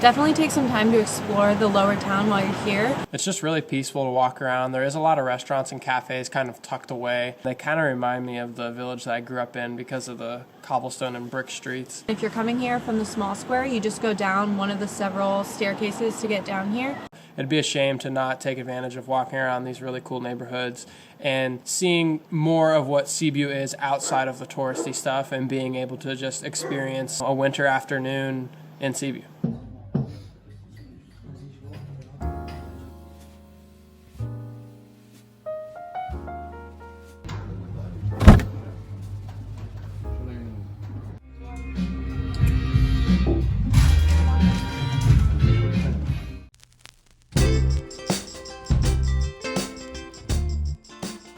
Definitely take some time to explore the lower town while you're here. It's just really peaceful to walk around. There is a lot of restaurants and cafes kind of tucked away. They kind of remind me of the village that I grew up in because of the cobblestone and brick streets. If you're coming here from the small square, you just go down one of the several staircases to get down here. It'd be a shame to not take advantage of walking around these really cool neighborhoods and seeing more of what Sibiu is outside of the touristy stuff and being able to just experience a winter afternoon in Sibiu.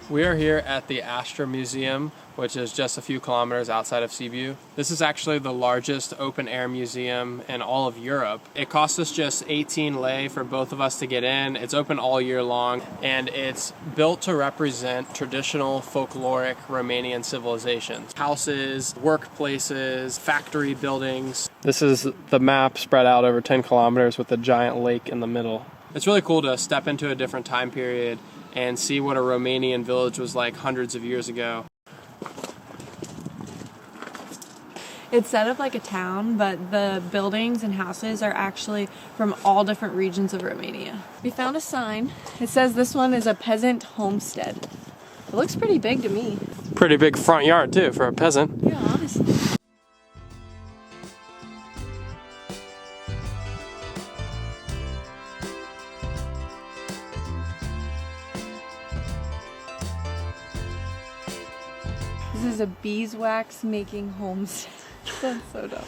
We are here at the ASTRA Museum, which is just a few kilometers outside of Sibiu. This is actually the largest open air museum in all of Europe. It cost us just 18 lei for both of us to get in. It's open all year long, and it's built to represent traditional folkloric Romanian civilizations. Houses, workplaces, factory buildings. This is the map spread out over 10 kilometers with a giant lake in the middle. It's really cool to step into a different time period and see what a Romanian village was like hundreds of years ago. It's set up like a town, but the buildings and houses are actually from all different regions of Romania. We found a sign. It says this one is a peasant homestead. It looks pretty big to me. Pretty big front yard too for a peasant. Yeah, honestly. This is a beeswax making homestead. That's so dope.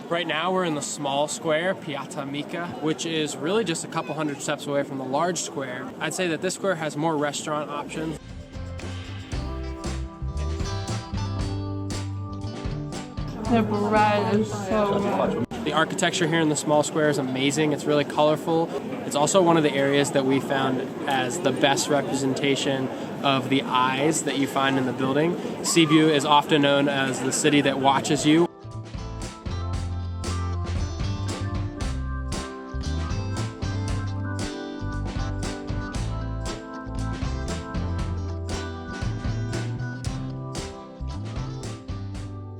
Right now we're in the small square, Piața Mică, which is really just a couple hundred steps away from the large square. I'd say that this square has more restaurant options. The bread is so good. The architecture here in the small square is amazing. It's really colorful. It's also one of the areas that we found as the best representation of the eyes that you find in the building. Sibiu is often known as the city that watches you.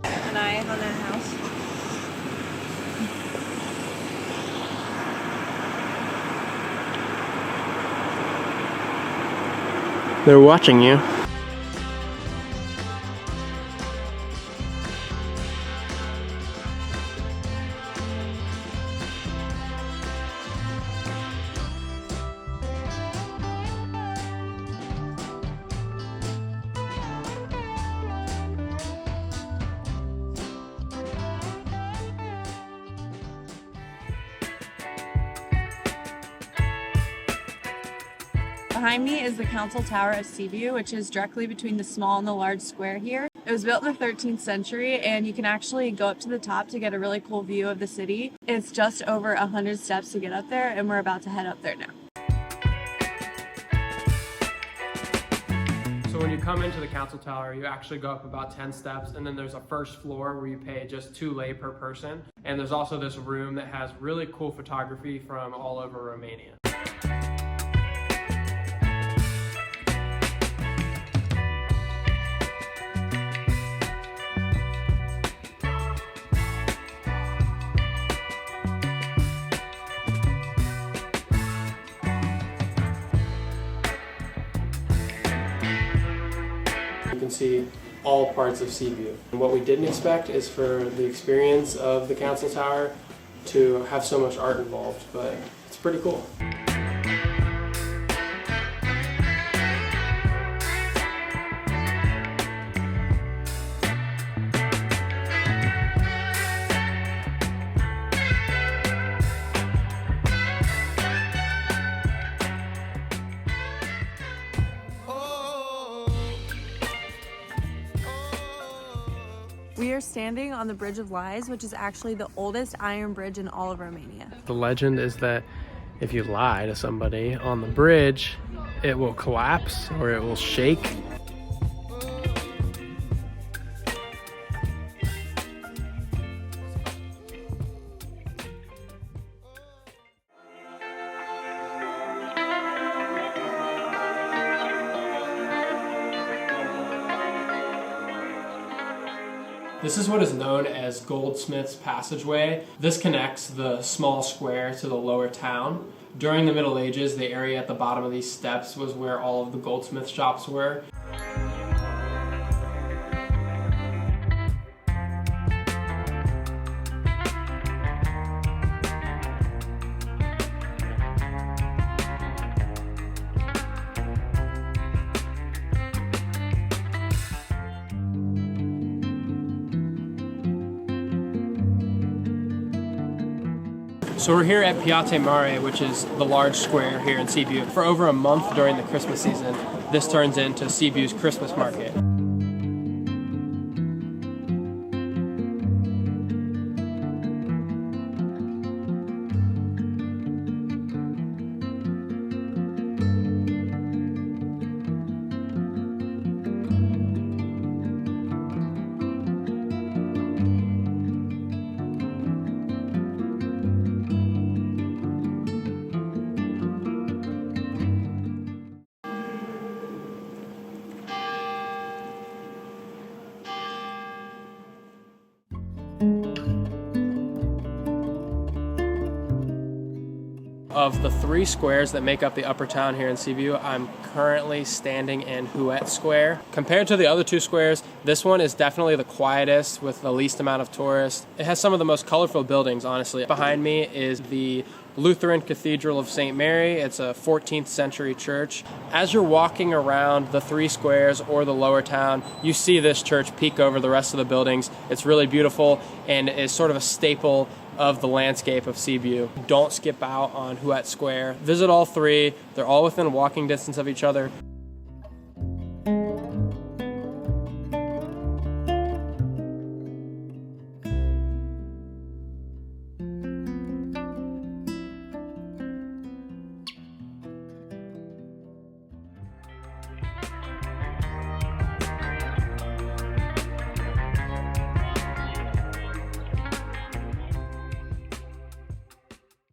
An eye on that house. They're watching you. Behind me is the Council Tower of Sibiu, which is directly between the small and the large square here. It was built in the 13th century, and you can actually go up to the top to get a really cool view of the city. It's just over 100 steps to get up there, and we're about to head up there now. So when you come into the council tower, you actually go up about 10 steps, and then there's a first floor where you pay just 2 lei per person. And there's also this room that has really cool photography from all over Romania. You can see all parts of Sibiu. And what we didn't expect is for the experience of the council tower to have so much art involved, but it's pretty cool. are standing on the Bridge of Lies, which is actually the oldest iron bridge in all of Romania. The legend is that if you lie to somebody on the bridge, it will collapse or it will shake. This is what is known as Goldsmith's Passageway. This connects the small square to the lower town. During the Middle Ages, the area at the bottom of these steps was where all of the goldsmith shops were. So we're here at Piața Mare, which is the large square here in Sibiu. For over a month during the Christmas season, this turns into Sibiu's Christmas market. Of the 3 squares that make up the upper town here in Sibiu, I'm currently standing in Huet Square. Compared to the other 2 squares, this one is definitely the quietest with the least amount of tourists. It has some of the most colorful buildings, honestly. Behind me is the Lutheran Cathedral of St. Mary. It's a 14th century church. As you're walking around the 3 squares or the lower town, you see this church peek over the rest of the buildings. It's really beautiful and is sort of a staple of the landscape of Sibiu. Don't skip out on Huet Square. Visit all 3. They're all within walking distance of each other.